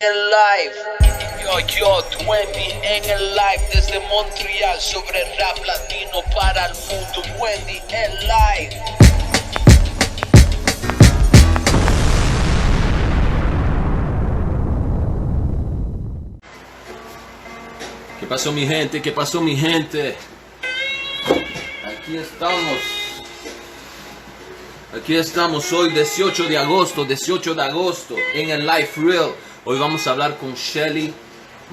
ElLife. Yo, 20 en ElLife desde Montreal sobre rap latino para el mundo. 20 ElLife. ¿Qué pasó mi gente? ¿Qué pasó mi gente? Aquí estamos. Aquí estamos hoy 18 de agosto en ElLife Real. Hoy vamos a hablar con Shelly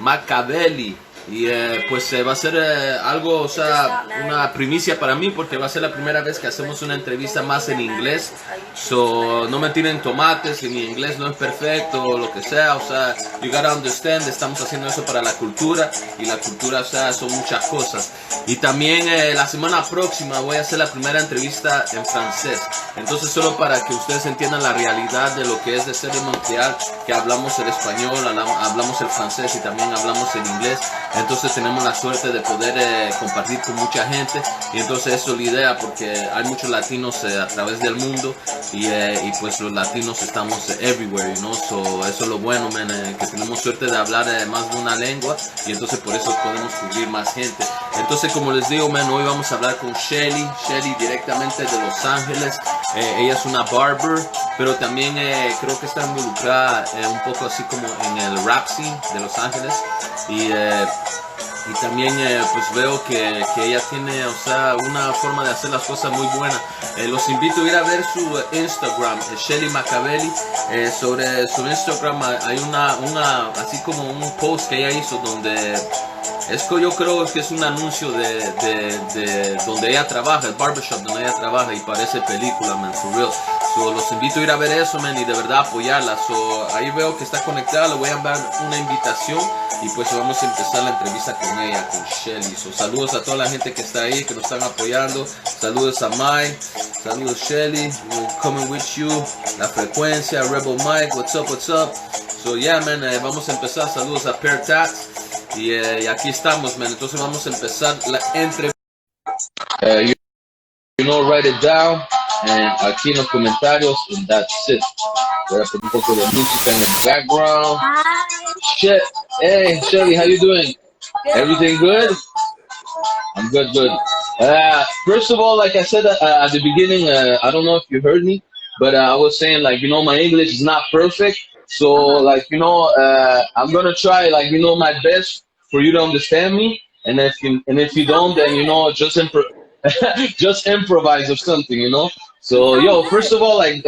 Makaveli. Y pues va a ser algo, o sea, una primicia para mí porque va a ser la primera vez que hacemos una entrevista más en inglés. So, no me tiren tomates si mi inglés no es perfecto o lo que sea. O sea, you gotta understand, estamos haciendo eso para la cultura. Y la cultura, o sea, son muchas cosas. Y también la semana próxima voy a hacer la primera entrevista en francés. Entonces, solo para que ustedes entiendan la realidad de lo que es de ser de Montreal, que hablamos el español, hablamos el francés y también hablamos el inglés. Entonces tenemos la suerte de poder compartir con mucha gente y entonces eso es la idea porque hay muchos latinos a través del mundo y pues los latinos estamos everywhere, you know? So, eso es lo bueno, man, que tenemos suerte de hablar más de una lengua y entonces por eso podemos cubrir más gente. Entonces, como les digo, man, hoy vamos a hablar con Shelly directamente de Los Ángeles. Ella es una barber, pero también creo que está involucrada un poco así como en el rap scene de Los Ángeles y también pues veo que ella tiene, o sea, una forma de hacer las cosas muy buena. Los invito a ir a ver su Instagram, Shelly Makaveli. Sobre su Instagram hay una así como un post que ella hizo donde yo creo que es un anuncio de donde ella trabaja, el barbershop donde ella trabaja y parece película, man, for real. So, los invito a ir a ver eso, man, y de verdad apoyarla. So, ahí veo que está conectada, le voy a enviar una invitación y pues vamos a empezar la entrevista con ella, con Shelly. So, saludos a toda la gente que está ahí, que nos están apoyando. Saludos a Mike, saludos Shelly, we're coming with you. La frecuencia, Rebel Mike, what's up, what's up. So yeah, man, vamos a empezar. Saludos a Pear Tats. Y aquí estamos, man. Entonces vamos a empezar la entrevista. You know, write it down. Aquí en los comentarios, and that's it. Voy a poner un poco de música en el background. Hi. Hey, Shelly, how you doing? Good. Everything good? I'm good, good. First of all, like I said at the beginning, I don't know if you heard me, but I was saying, like, you know, my English is not perfect. So, like, you know, I'm gonna try, like, you know, my best for you to understand me. And if you don't, then, you know, just just improvise or something, you know. So, yo, first of all, like,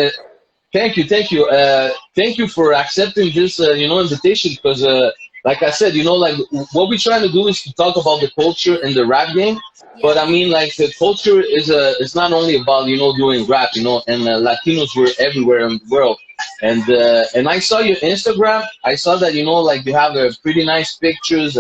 thank you, thank you, thank you for accepting this, you know, invitation because, like I said, you know, like what we're trying to do is to talk about the culture in the rap game. But I mean, like the culture is it's not only about you know doing rap, you know, and Latinos were everywhere in the world. And I saw your Instagram. I saw that you know like you have pretty nice pictures.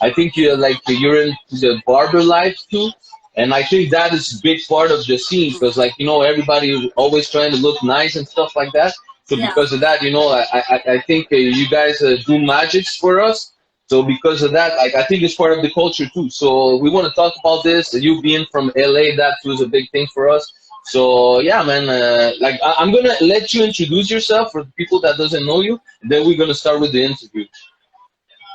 I think you're into the barber life too. And I think that is a big part of the scene because, like, you know, everybody is always trying to look nice and stuff like that. So because of that, you know, I think you guys do magics for us. So because of that, like, I think it's part of the culture too. So we want to talk about this. You being from LA, that too is a big thing for us. So yeah, man, like I'm gonna let you introduce yourself for the people that doesn't know you. And then we're gonna start with the interview.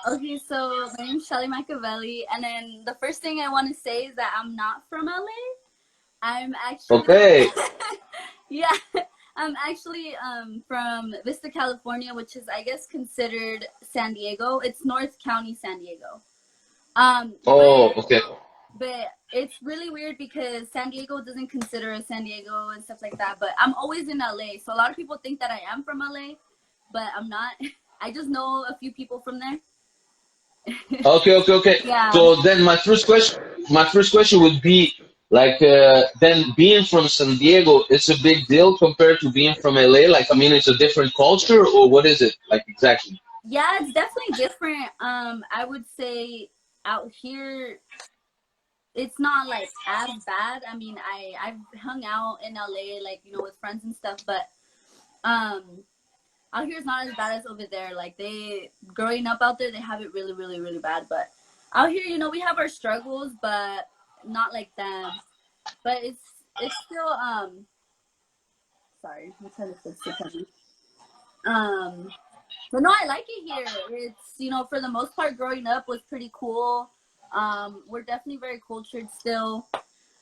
Okay, so my name's Shelly Makaveli, and then the first thing I want to say is that I'm not from LA. I'm actually Okay. yeah, I'm actually from Vista, California, which is I guess considered San Diego. It's North County, San Diego. Oh, okay. But it's really weird because San Diego doesn't consider us San Diego and stuff like that. But I'm always in LA, so a lot of people think that I am from LA, but I'm not. I just know a few people from there. Okay. Yeah. So then my first question would be like then being from San Diego, it's a big deal compared to being from LA. Like I mean, it's a different culture, or what is it like exactly? Yeah, it's definitely different. I would say out here it's not like as bad. I mean, I've hung out in LA like, you know, with friends and stuff, but um out here is not as bad as over there. Like they growing up out there, they have it really, really, really bad. But out here, you know, we have our struggles, but not like them. But it's still sorry, I'm trying to fix the camera. Um But no, I like it here. It's, for the most part, growing up was pretty cool. We're definitely very cultured still.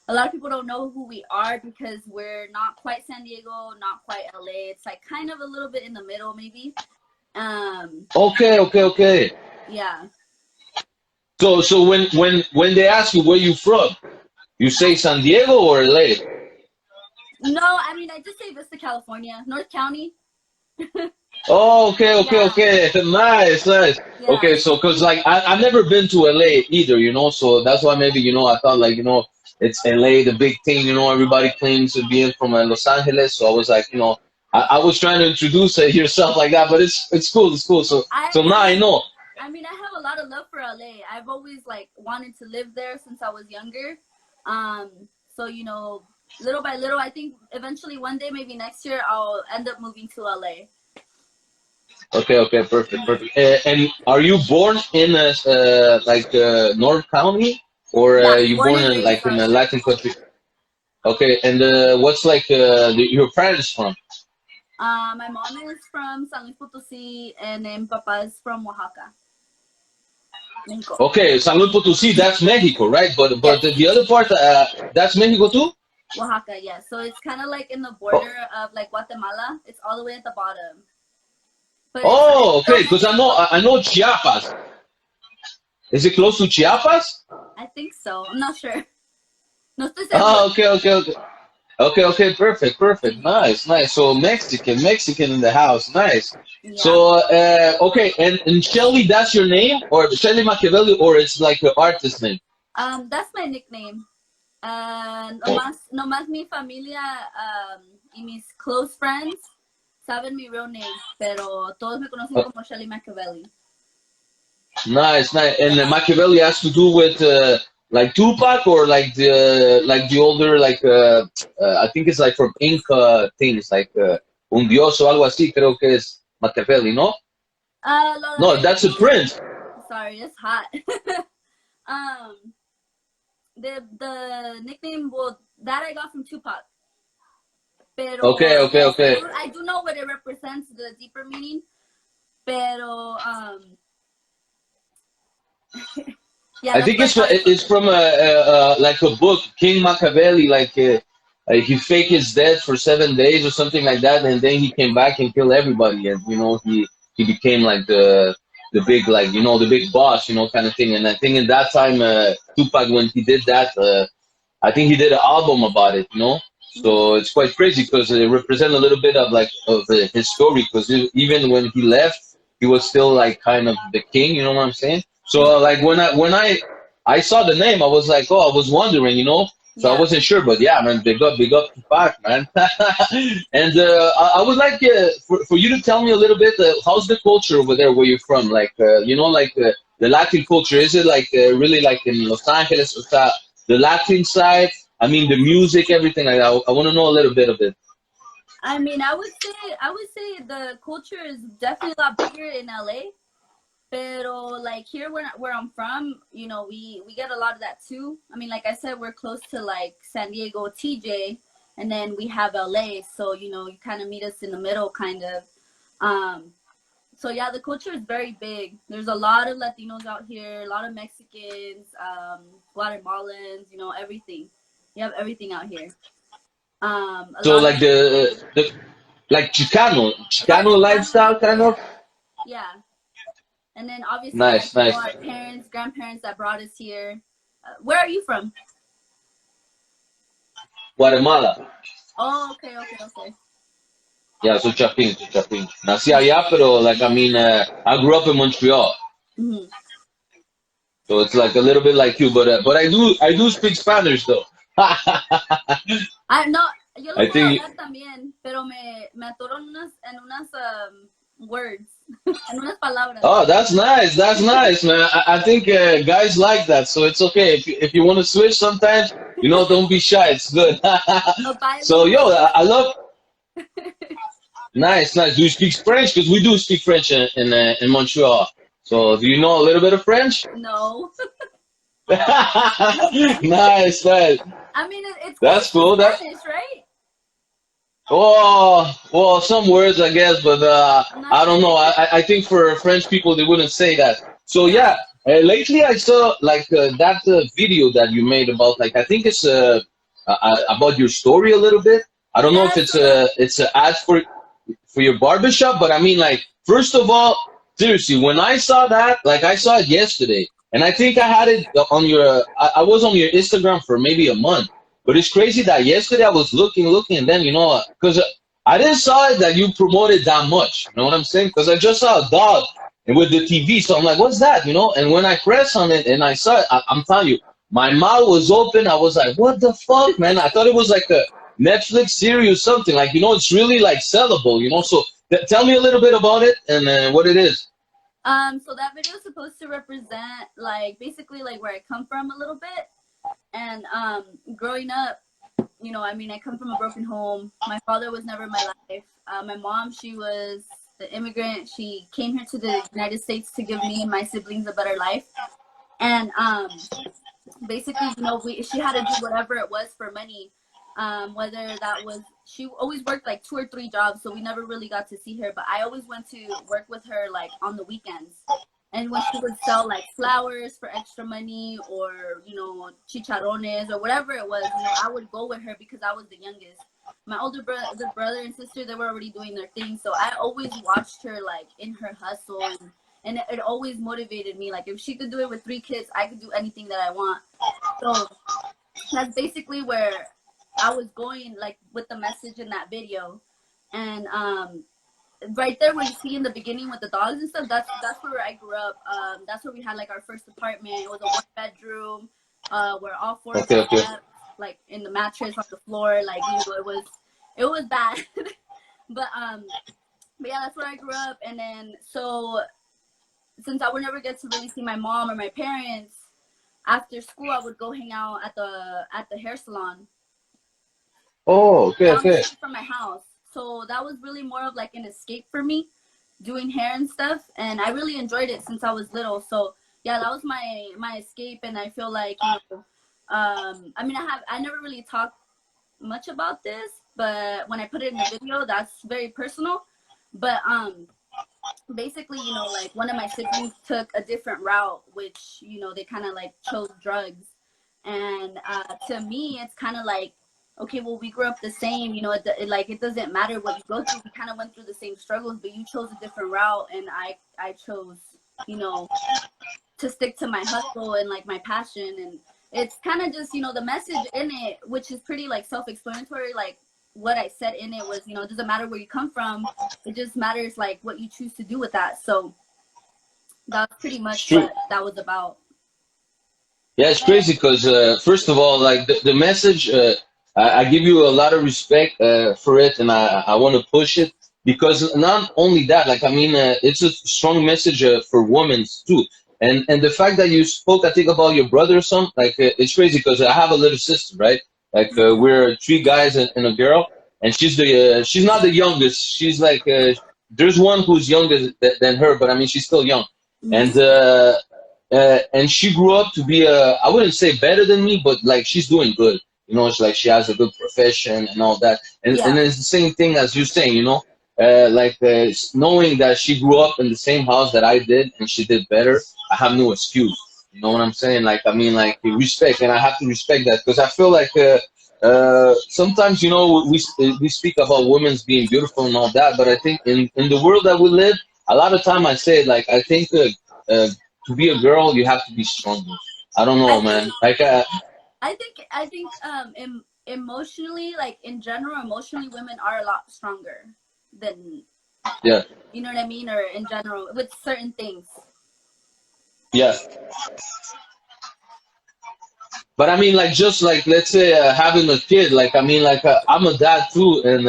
A lot of people don't know who we are because we're not quite San Diego, not quite LA. It's like kind of a little bit in the middle, maybe. Okay. Yeah. So when they ask you where you from, you say San Diego or LA? No, I mean, I just say Vista, California, North County. Oh, okay. Nice. Yeah. Okay, so because like I've never been to LA either, so that's why maybe, I thought like, it's LA, the big thing, everybody claims to be from Los Angeles. So I was like, I was trying to introduce yourself like that, but it's cool. So now I know. I mean, I have a lot of love for LA. I've always like wanted to live there since I was younger. So, little by little, I think eventually one day, maybe next year, I'll end up moving to LA. Okay, perfect. And are you born in North County, or Yeah, you born born and in raised like in out a here. Latin country? Okay, and what's like your parents from? My mom is from San Luis Potosí, and then Papa is from Oaxaca, Mexico. Okay, San Luis Potosí, that's Mexico, right? But Yes, the other part, that's Mexico too? Oaxaca, yes. So it's kind of like in the Oh, border of like Guatemala. It's all the way at the bottom, but it's still okay, because Mexico. I know Chiapas. Is it close to Chiapas? I think so. I'm not sure. No estoy segura. Oh, okay, perfect. Nice. So Mexican in the house. Nice. Yeah. So, okay, and Shelly, that's your name, or Shelly Makaveli, or it's like an artist name? That's my nickname. Oh, Nomás mi familia y mis close friends saben mi real name, pero todos me conocen oh, como Shelly Makaveli. nice. And Makaveli has to do with like Tupac, or like the older I think it's like from Inca things like un dios o algo así. Creo que es Makaveli, ¿no? Lo No, de that's a prince. sorry, it's hot. um, the nickname, well, that I got from Tupac. Pero yes, Okay. I do know what it represents, the deeper meaning. Pero yeah, I that's think where I got it from. it's from like a book, King Machiavelli. He faked his death for 7 days or something like that, and then he came back and killed everybody, and he became like the big, like, the big boss, kind of thing. And I think in that time, Tupac, when he did that, I think he did an album about it. So it's quite crazy because it represents a little bit of his story. Because even when he left, he was still like kind of the king. You know what I'm saying? So like when I saw the name, I was like, oh, I was wondering. So I Yeah. wasn't sure, but yeah, man, big up Tupac, man. And I would like for you to tell me a little bit, how's the culture over there where you're from? Like, the Latin culture, is it like really like in Los Angeles, or the Latin side? I mean, the music, everything. I want to know a little bit of it. I mean, I would say the culture is definitely a lot bigger in LA. Pero like here where I'm from, we get a lot of that too. I mean, like I said, we're close to like San Diego, TJ, and then we have LA. So, you kind of meet us in the middle, kind of. Um, so yeah, the culture is very big. There's a lot of Latinos out here, a lot of Mexicans, Guatemalans, everything. You have everything out here. A So lot of like the like like Chicano Chicano, lifestyle kind of. yeah. And then obviously, like, Nice. our parents, grandparents that brought us here. Where are you from? Guatemala. Oh, okay. Yeah, so Chapin. Nací allá, pero like I mean, I grew up in Montreal, Hmm. so it's like a little bit like you, but I do speak Spanish though. No, yo lo I puedo think. hablar también, pero me atoro en unas words, en unas palabras. Oh, that's nice. That's nice, man. I think guys like that, so it's okay if you want to switch sometimes. Don't be shy. It's good. A So yo, bilingual. I love. Nice. Do you speak French? Because we do speak French in Montreal. So do you know a little bit of French? No. Nice. I mean, it's close That's to cool. Spanish, right? Oh, well, some words, I guess, but I'm not I sure. don't know. I think for French people, they wouldn't say that. So Yeah. yeah, lately I saw like that video that you made about like I think it's about your story a little bit. I don't know if Yeah. it's So that. a ad for your barbershop, but I mean like first of all, seriously, when I saw that, like I saw it yesterday, and I think I had it on your I was on your Instagram for maybe a month. But it's crazy that yesterday I was looking, and then because I didn't saw it that you promoted that much. You know what I'm saying? Because I just saw a dog and with the TV, so I'm like, what's that? And when I press on it and I saw it, I'm telling you, my mouth was open. I was like, what the fuck, man? I thought it was like a Netflix series or something. Like it's really like sellable. So tell me a little bit about it and what it is. So that video is supposed to represent like basically like where I come from a little bit. And growing up, I mean, I come from a broken home. My father was never in my life. My mom, she was the immigrant. She came here to the United States to give me and my siblings a better life. And basically, she had to do whatever it was for money. Whether that was, she always worked like 2 or 3 jobs, so we never really got to see her. But I always went to work with her like on the weekends. And when she would sell like flowers for extra money or, chicharrones or whatever it was, I would go with her because I was the youngest. My older brother and sister, they were already doing their thing. So I always watched her like in her hustle and it always motivated me. Like if she could do it with 3 kids, I could do anything that I want. So that's basically where I was going like with the message in that video. And right there where you see in the beginning with the dogs and stuff, that's where I grew up. That's where we had like our first apartment. It was a 1 bedroom, where all 4 of us Okay, okay. slept, like in the mattress on the floor. Like it was bad. But yeah, that's where I grew up. And then so since I would never get to really see my mom or my parents, after school I would go hang out at the hair salon Oh, okay, down the okay. street from my house. So that was really more of like an escape for me, doing hair and stuff, and I really enjoyed it since I was little. So yeah, that was my escape. And I feel like I mean, I never really talked much about this, but when I put it in the video, that's very personal. But basically, like one of my siblings took a different route, which they kind of like chose drugs. And to me it's kind of like, okay, well, we grew up the same. It doesn't matter what you go through. We kind of went through the same struggles, but you chose a different route, and I chose you know to stick to my hustle and like my passion. And it's kind of just the message in it, which is pretty like self-explanatory. Like what I said in it was, it doesn't matter where you come from, it just matters like what you choose to do with that. So that's pretty It's much true. what that was about. Yeah, it's crazy because first of all, like the message, I give you a lot of respect for it, and I want to push it because not only that, like I mean, it's a strong message for women too, and the fact that you spoke, I think about your brother or something, like it's crazy because I have a little sister, right? Like we're 3 guys and a girl, and she's not the youngest. She's like there's one who's younger than her, but I mean she's still young, Mm-hmm. and. And she grew up to be I wouldn't say better than me, but like she's doing good. It's like she has a good profession and all that. And Yeah. it's the same thing as you're saying, knowing that she grew up in the same house that I did and she did better, I have no excuse. You know what I'm saying? Like, I mean, like respect, and I have to respect that because I feel like sometimes, we speak about women's being beautiful and all that, but I think in the world that we live, a lot of time I say, like, I think uh, to be a girl, you have to be stronger. I don't I know, think man. Like, emotionally, like in general, emotionally, women are a lot stronger than, yeah, you know what I mean, or in general with certain things. yeah. But I mean, like, just like, let's say having a kid, like, I mean, like, I'm a dad too, and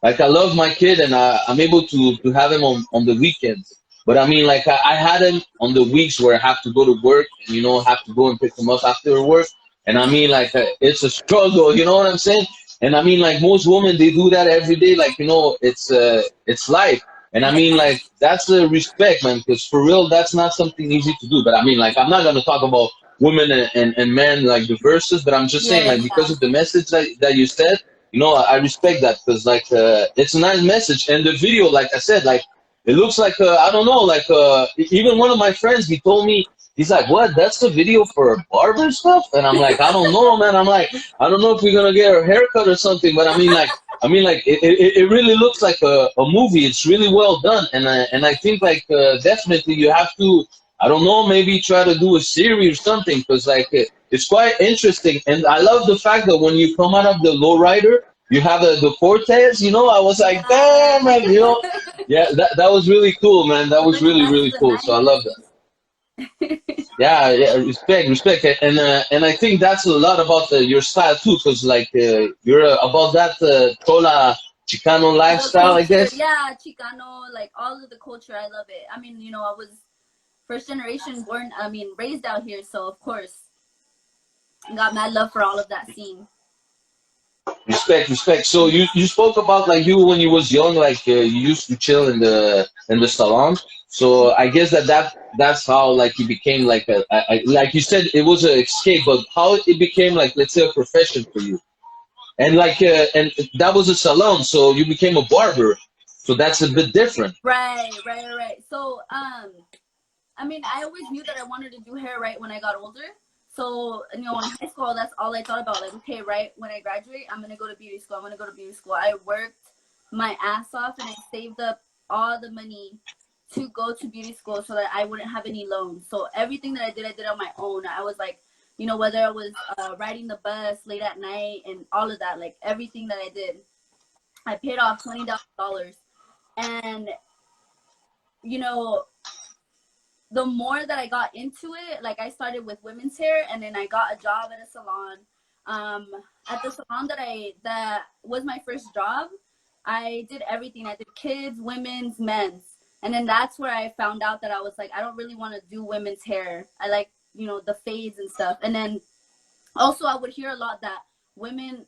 like, I love my kid, and I'm able to have him on the weekends. But I mean, like, I had him on the weeks where I have to go to work, and have to go and pick him up after work. And I mean, like, it's a struggle, you know what I'm saying? And I mean, like, most women, they do that every day, like, it's life. And I mean, like, that's a respect, man, because for real, that's not something easy to do. But I mean, like, I'm not gonna talk about women and men like the verses, but I'm just saying, Yeah, like, because yeah. of the message that you said, I respect that because like it's a nice message. And the video, like I said, like it looks like I don't know, like even one of my friends, he told me, he's like, what? That's the video for barber stuff? And I'm like, I don't know, man. I'm like, I don't know if we're gonna get a haircut or something, but I mean, like it really looks like a movie. It's really well done, and I think like definitely you have to. I don't know, maybe try to do a series or something because like it's quite interesting, and I love the fact that when you come out of the lowrider, you have the Cortez. I was like, damn, man, yeah, that was really cool, man. That was Bring it really back to really the cool. So I love that. 90s. Yeah, yeah, respect, and I think that's a lot about your style too, because like you're about that chola Chicano The lifestyle, I culture, guess. yeah, Chicano, like all of the culture, I love it. I mean, I was first generation born, I mean, raised out here, so of course, got mad love for all of that scene. Respect. So you spoke about like you when you was young, like you used to chill in the salon. So I guess that's how like you became like like you said it was an escape, but how it became like let's say a profession for you, and like and that was a salon, so you became a barber. So that's a bit different. Right. So, I mean, I always knew that I wanted to do hair right when I got older. So, in high school, that's all I thought about. Like, okay, right when I graduate, I'm gonna go to beauty school. I worked my ass off and I saved up all the money to go to beauty school so that I wouldn't have any loans. So everything that I did on my own. I was like, whether I was riding the bus late at night and all of that, like everything that I did, I paid off $20,000. And you know the more that I got into it, like I started with women's hair, and then I got a job at a salon. At the salon that was my first job, I did everything. I did kids, women's, men's, and then that's where I found out that I was like, I don't really want to do women's hair. I like the fades and stuff. And then also I would hear a lot that women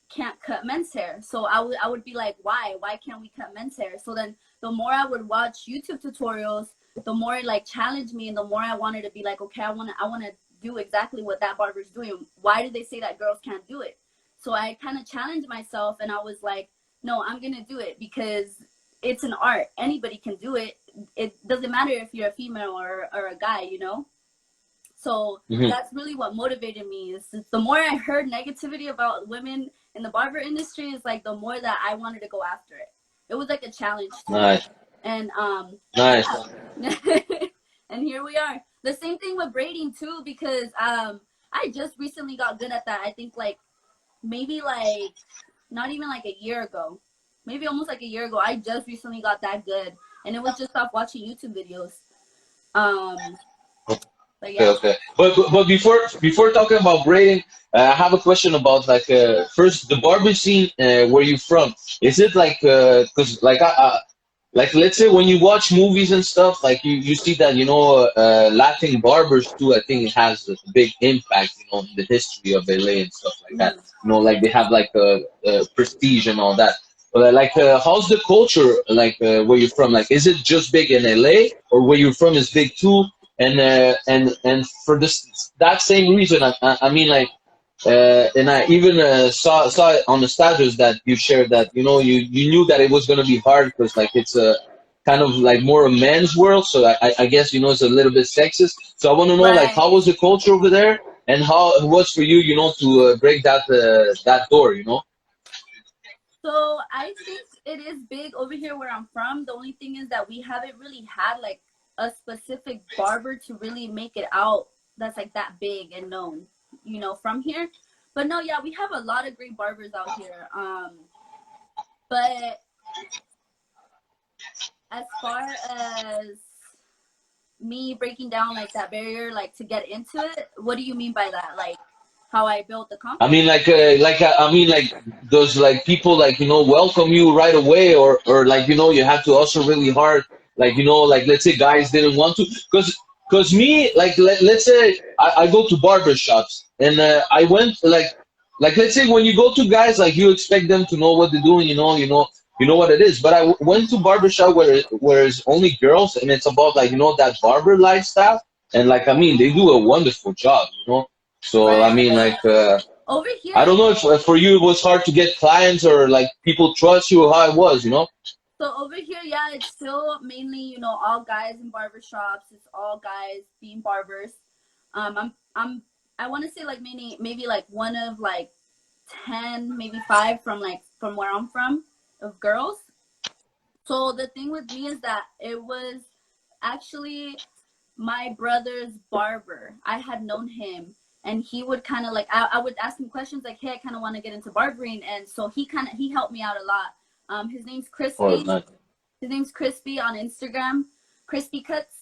can't cut men's hair. So I would be like, why can't we cut men's hair? So then the more I would watch YouTube tutorials, the more it like challenged me, and the more I wanted to be like, okay, I want to do exactly what that barber's doing. Why do they say that girls can't do it? So I kind of challenged myself, and I was like, no, I'm gonna do it because it's an art. Anybody can do it. It doesn't matter if you're a female or a guy, So that's really what motivated me. Is the more I heard negativity about women in the barber industry, is like the more that I wanted to go after it. It was like a challenge to me. Nice. And Nice. yeah. And here we are. The same thing with braiding too, because I just recently got good at that. I think like maybe like not even like a year ago, maybe almost like a year ago. I just recently got that good, and it was just off watching YouTube videos. But yeah. Okay. But before talking about braiding, I have a question about like first the barber scene. Where you from? Is it like because like like let's say when you watch movies and stuff, like you see that Latin barbers too. I think it has a big impact, in the history of LA and stuff like that. Like they have like a prestige and all that. But like, how's the culture like where you're from? Like, is it just big in LA, or where you're from is big too? And for that same reason, I mean like. And I even saw it on the status that you shared that you knew that it was gonna be hard because like it's a kind of like more a man's world, so I guess it's a little bit sexist. So I want to know like how was the culture over there and how it was for you, to break that door. So I think it is big over here where I'm from. The only thing is that we haven't really had like a specific barber to really make it out that's like that big and known, from here. But no, yeah, we have a lot of great barbers out here. But as far as me breaking down like that barrier, like to get into it, what do you mean by that? Like how I built the I confidence? mean, I mean, like, does like people like welcome you right away, or like you have to also really hard, like like let's say guys didn't want to, because me like let's say I go to barber shops and I went like let's say when you go to guys like you expect them to know what they're doing, you know what it is. But I went to barber shop where it's only girls and it's about like that barber lifestyle, and like I mean they do a wonderful job. So I mean like Over here, I don't know if for you it was hard to get clients or like people trust you or how it was, you know? so over here, yeah, it's still mainly, all guys in barbershops. It's all guys being barbers. I'm I want to say like maybe like one of like 10, maybe five from where I'm from of girls. So the thing with me is that it was actually my brother's barber. I had known him, and he would kind of like I would ask him questions like, "Hey, I kind of want to get into barbering," and so he helped me out a lot. His name's Or Crispy. not? His name's Crispy on Instagram, Crispy Cuts.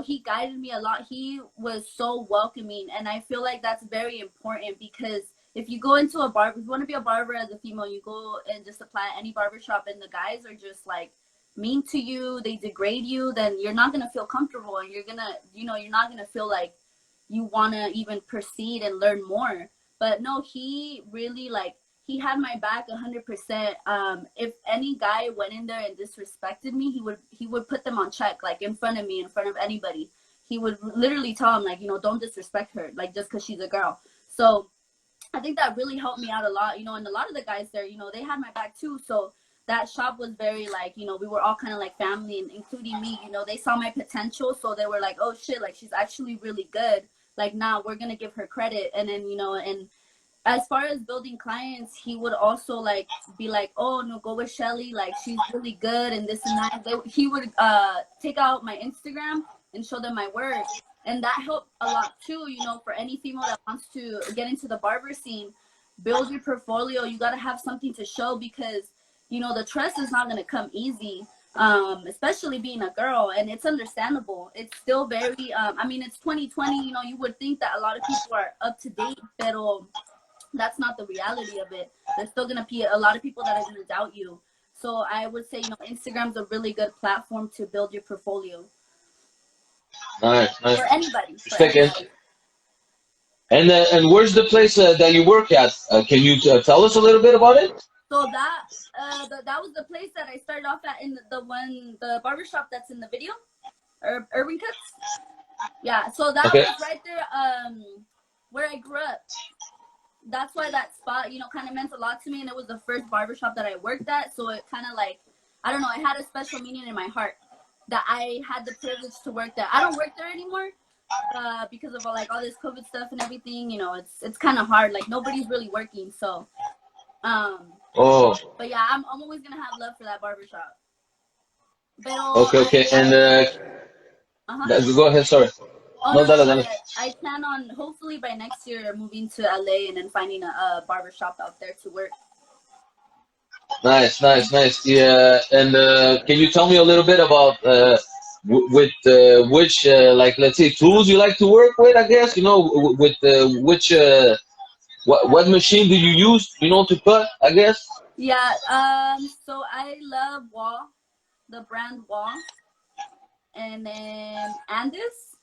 He guided me a lot. He was so welcoming, and I feel like that's very important because if you go into a barber, if you want to be a barber as a female, you go and just apply at any barber shop, and the guys are just like mean to you, they degrade you, then you're not gonna feel comfortable, and you're not gonna feel like you wanna even proceed and learn more. But no, he really like he had my back 100%. If any guy went in there and disrespected me, he would put them on check, like in front of me, in front of anybody. He would literally tell him like, don't disrespect her, like just because she's a girl. So I think that really helped me out a lot, and a lot of the guys there, they had my back too. So that shop was very like, we were all kind of like family, and including me. They saw my potential, so they were like, oh shit, like she's actually really good. Like, now we're gonna give her credit. And then, and as far as building clients, he would also like be like, oh no, go with Shelly, like she's really good and this and that. He would take out my Instagram and show them my work, and that helped a lot too. For any female that wants to get into the barber scene, build your portfolio. You got to have something to show because the trust is not going to come easy, especially being a girl. And it's understandable. It's still very it's 2020. You would think that a lot of people are up to date, but that's not the reality of it. There's still gonna be a lot of people that are gonna doubt you. So I would say, Instagram's a really good platform to build your portfolio Nice, nice. for anybody. For Respect it. anybody. And where's the place that you work at? Can you tell us a little bit about it? So that was the place that I started off at in the barbershop that's in the video, Urban Cuts. Yeah. So that Okay. was right there, where I grew up. That's why that spot, kind of meant a lot to me, and it was the first barbershop that I worked at. So it kind of like, I don't know, it had a special meaning in my heart that I had the privilege to work there. I don't work there anymore because of like all this COVID stuff and everything. It's kind of hard. Like nobody's really working. So, Oh, but yeah, I'm always gonna have love for that barbershop. Pero okay, okay. And uh-huh. go ahead. Sorry. Oh No, no, dale, dale. I plan on hopefully by next year moving to LA and then finding a barber shop out there to work. Nice, nice, nice. Yeah. And can you tell me a little bit about with which like let's say tools you like to work with? I guess with which what machine do you use? To cut? I guess. Yeah, so I love Wall, the brand Wall, and then Andis.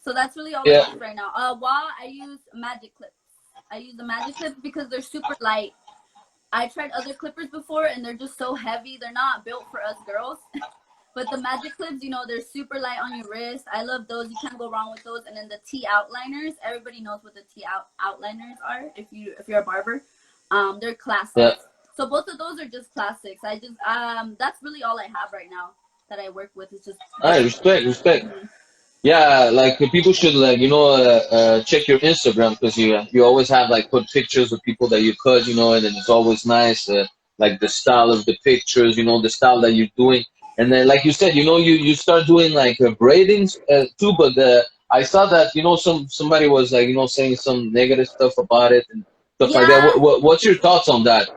So that's really all I Yeah. use right now. Wall, I use Magic Clips. I use the Magic Clips because they're super light. I tried other clippers before and they're just so heavy. They're not built for us girls. But the Magic Clips, they're super light on your wrist. I love those. You can't go wrong with those. And then the T outliners. Everybody knows what the outliners are if you're a barber. They're classics. Yeah. So both of those are just classics. I just that's really all I have right now that I work with. Is just All right. Respect, respect. Mhm. Yeah, like people should like check your Instagram because you always have like put pictures of people that you cut, and then it's always nice, like the style of the pictures, the style that you're doing, and then like you said, you start doing like braidings too, but I saw that somebody was like saying some negative stuff about it and stuff like that. Yeah. What's your thoughts on that?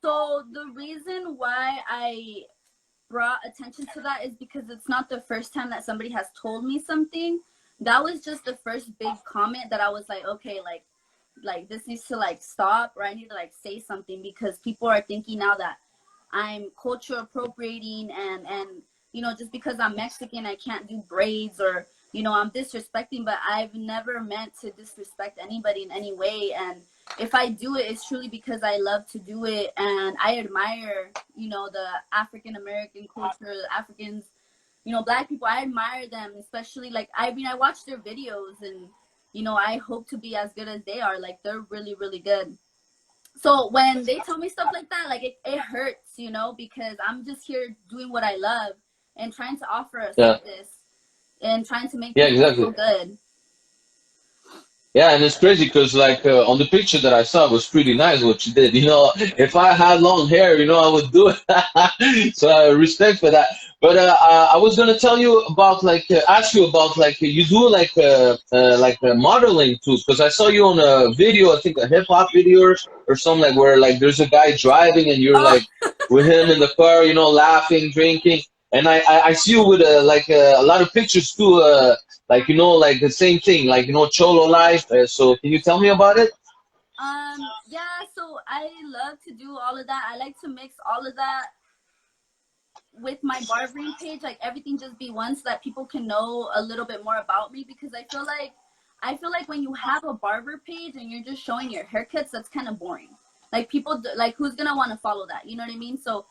So the reason why I brought attention to that is because it's not the first time that somebody has told me something. That was just the first big comment that I was like, okay, like this needs to like stop, or I need to like say something because people are thinking now that I'm culture appropriating and just because I'm Mexican I can't do braids, or I'm disrespecting, but I've never meant to disrespect anybody in any way. And if I do it, it's truly because I love to do it and I admire, the African American culture, the Africans, Black people. I admire them, especially like I watch their videos and you know, I hope to be as good as they are. Like, they're really, really good. So when they tell me stuff like that, like it hurts, you know, because I'm just here doing what I love and trying to offer a Yeah. service and trying to make Yeah, people exactly. feel good. Yeah, and it's crazy because like on the picture that I saw, it was pretty nice what you did. You know, if I had long hair, you know, I would do it. So respect for that. But I was gonna tell you about like ask you about like you do like modeling too, because I saw you on a video, I think a hip hop video or something like where like there's a guy driving and you're Oh, like with him in the car, you know, laughing, drinking, and I see you with a lot of pictures too. Like you know, like the same thing, like you know, cholo life. So can you tell me about it? yeah, so I love to do all of that. I like to mix all of that with my barbering page, like everything just be one so that people can know a little bit more about me, because I feel like when you have a barber page and you're just showing your haircuts, that's kind of boring. Like people like who's gonna want to follow that? You know what I mean? So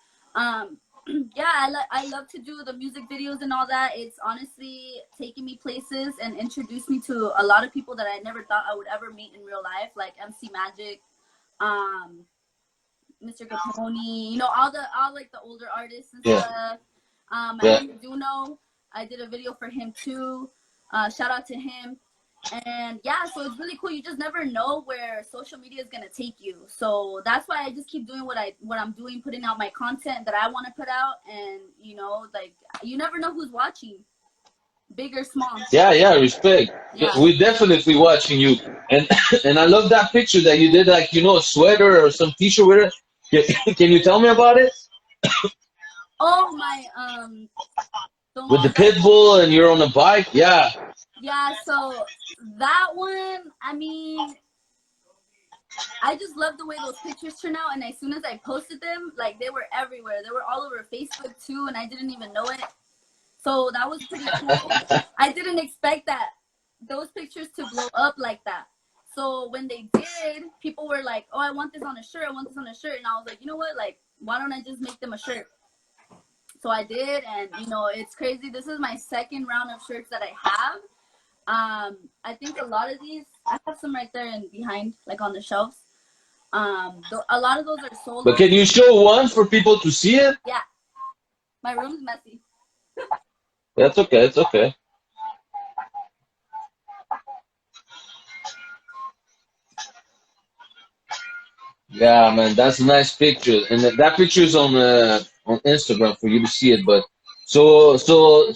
yeah, I love to do the music videos and all that. It's honestly taking me places and introduced me to a lot of people that I never thought I would ever meet in real life, like MC Magic, um Mr. Capone, you know, all like the older artists and Yeah, stuff. yeah. Manny Duno, I did a video for him too. Shout out to him. And yeah, so it's really cool. You just never know where social media is gonna take you. So that's why I just keep doing what I'm doing, putting out my content that I want to put out, and you know, like you never know who's watching, big or small. Yeah, yeah, respect. Yeah, Yeah. we're definitely watching you, and and I love that picture that you did, like you know, a sweater or some T-shirt with it. Can you tell me about it? Oh my, the With the one that pit bull and you're on a bike. Yeah, yeah. So that one, I mean, I just love the way those pictures turn out, and as soon as I posted them, like they were everywhere. They were all over Facebook too, and I didn't even know it. So that was pretty cool. I didn't expect that those pictures to blow up like that. So when they did, people were like, "Oh, I want this on a shirt. I want this on a shirt." And I was like, "You know what? Like, why don't I just make them a shirt?" So I did, and you know, it's crazy. This is my second round of shirts that I have. I think a lot of these, I have some right there and behind, like on the shelves. A lot of those are but solos. can you show one for people to see it? Yeah, my room's messy. That's okay. It's okay. Yeah, man, that's a nice picture, and that picture is on Instagram for you to see it. But so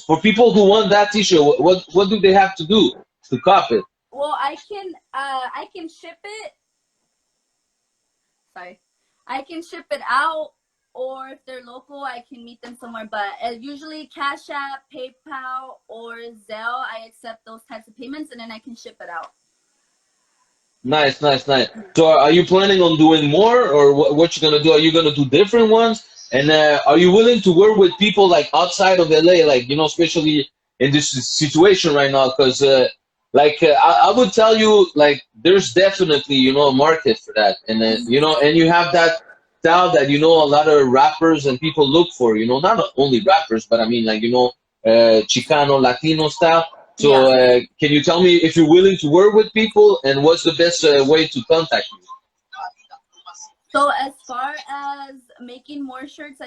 for people who want that T-shirt, what do they have to do to cop it? Well, I can ship it. Sorry, I can ship it out, or if they're local, I can meet them somewhere. But usually, Cash App, PayPal, or Zelle, I accept those types of payments, and then I can ship it out. Nice, nice, nice. So are you planning on doing more, or what you gonna do? Are you gonna do different ones? And are you willing to work with people like outside of LA, like you know, especially in this situation right now? Because I would tell you, like there's definitely you know a market for that, and you know, and you have that style that you know a lot of rappers and people look for. You know, not only rappers, but I mean like you know, Chicano, Latino style. Yeah. So, can you tell me if you're willing to work with people and what's the best way to contact you? So as far as making more shirts,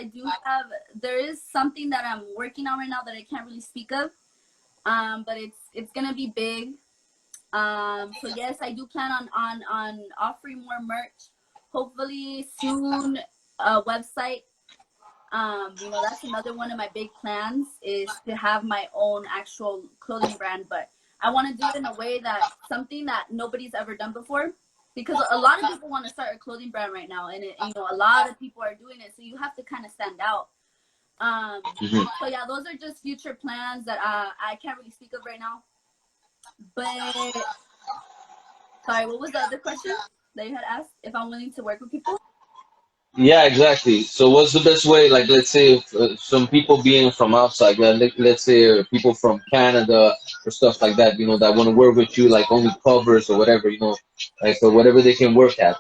there is something that I'm working on right now that I can't really speak of. But it's gonna be big. So yes, I do plan on offering more merch. Hopefully soon, a website. You know, that's another one of my big plans is to have my own actual clothing brand, but I want to do it in a way that something that nobody's ever done before, because a lot of people want to start a clothing brand right now, and you know, a lot of people are doing it, so you have to kind of stand out. Um, Mhm. so yeah, those are just future plans that I can't really speak of right now. But sorry, what was the other question that you had asked? If I'm willing to work with people? Yeah, exactly. So, what's the best way? Like, let's say if, some people being from outside, let's say people from Canada or stuff like that, you know, that want to work with you, like only covers or whatever, you know, like or whatever they can work at.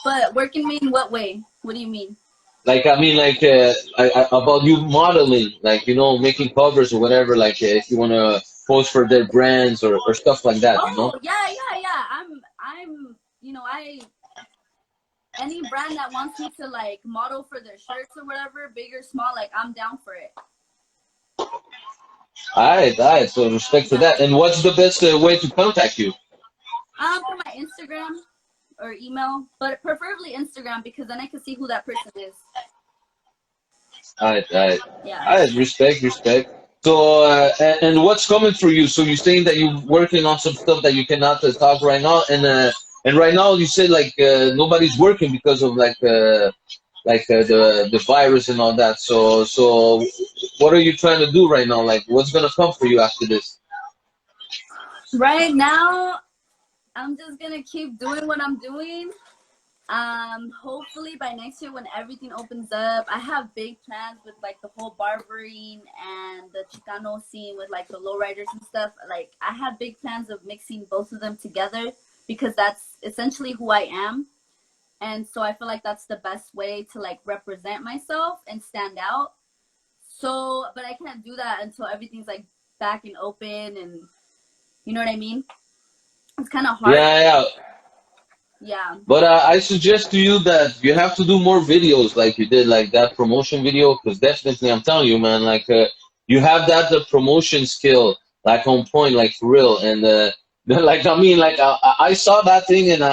But working me in what way? What do you mean? Like I mean, about you modeling, like you know, making covers or whatever. Like if you wanna post for their brands or stuff like that, you know? Oh yeah. I'm any brand that wants me to like model for their shirts or whatever, big or small, like I'm down for it. Alright, so respect to Yeah. that. And what's the best way to contact you? For my Instagram or email, but preferably Instagram because then I can see who that person is. Alright. Yeah. Alright, respect. So, and what's coming for you? So you're saying that you're working on some stuff that you cannot talk right now, and right now you say like nobody's working because of the virus and all that. So what are you trying to do right now? Like, what's gonna come for you after this? Right now, I'm just gonna keep doing what I'm doing. Hopefully by next year when everything opens up, I have big plans with like the whole barbering and the Chicano scene with like the lowriders and stuff. Like I have big plans of mixing both of them together because that's essentially who I am. And so I feel like that's the best way to like represent myself and stand out. So, but I can't do that until everything's like back and open and you know what I mean? It's kind of hard. Yeah. Yeah. But I suggest to you that you have to do more videos like you did, like that promotion video, because definitely I'm telling you, man, like you have that promotion skill, like on point, like for real. And like I mean, like I saw that thing and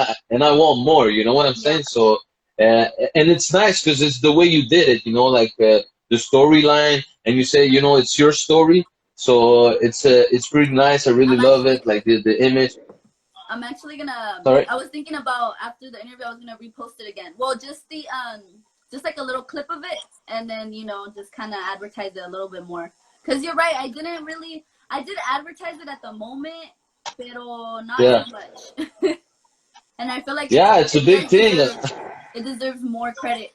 I want more. You know what I'm Yeah. saying? So and it's nice because it's the way you did it. You know, like the storyline, and you say, you know, it's your story. So it's pretty nice. I really I'm love actually it. Like the image. I'm actually gonna. Sorry. I was thinking about after the interview, I was gonna repost it again. Well, just like a little clip of it, and then you know, just kind of advertise it a little bit more. Cause you're right, I did advertise it at the moment, pero not Yeah. too much. And I feel like Yeah, it's a big thing. it deserves more credit.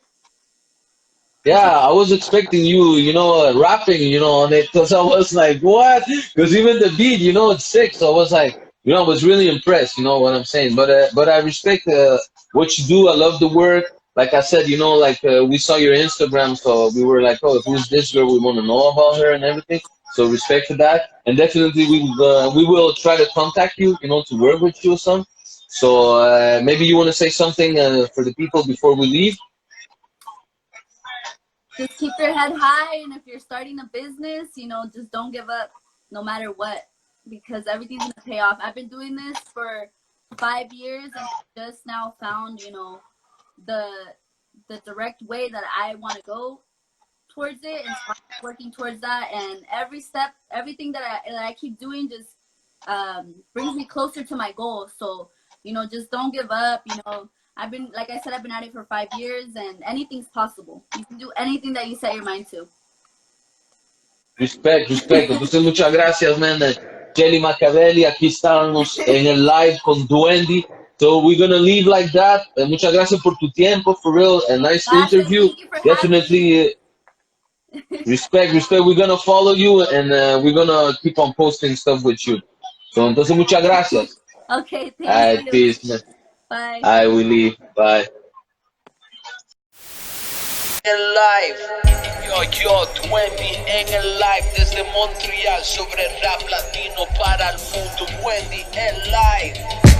Yeah, I was expecting you, you know, rapping, you know, on it because I was like, what? Because even the beat, you know, it's sick. So I was like, you know, I was really impressed. You know what I'm saying? But I respect what you do. I love the work. Like I said, you know, like we saw your Instagram, so we were like, oh, who's this girl? We want to know about her and everything. So respect to that, and definitely we will try to contact you, you know, to work with you or some. So maybe you want to say something for the people before we leave. Just keep your head high, and if you're starting a business, you know, just don't give up, no matter what, because everything's gonna pay off. I've been doing this for 5 years, and just now found, you know, the direct way that I want to go towards it, and start working towards that. And every step, everything that I keep doing, just brings me closer to my goal. So, you know, just don't give up. You know, like I said, I've been at it for 5 years, and anything's possible. You can do anything that you set your mind to. Respect. Entonces, muchas gracias, man. Shelly Makaveli, aquí estamos en el live con Duendi. So we're gonna leave like that. Muchas gracias por tu tiempo, for real. A nice interview. Thank you for Definitely respect. We're gonna follow you and we're gonna keep on posting stuff with you. So, entonces, muchas gracias. Okay, thank Alright, you. peace, man. Bye. Alright, we leave. Bye. ElLife, yo, 20 en ElLife desde Montreal sobre rap latino para el mundo. 20 ElLife.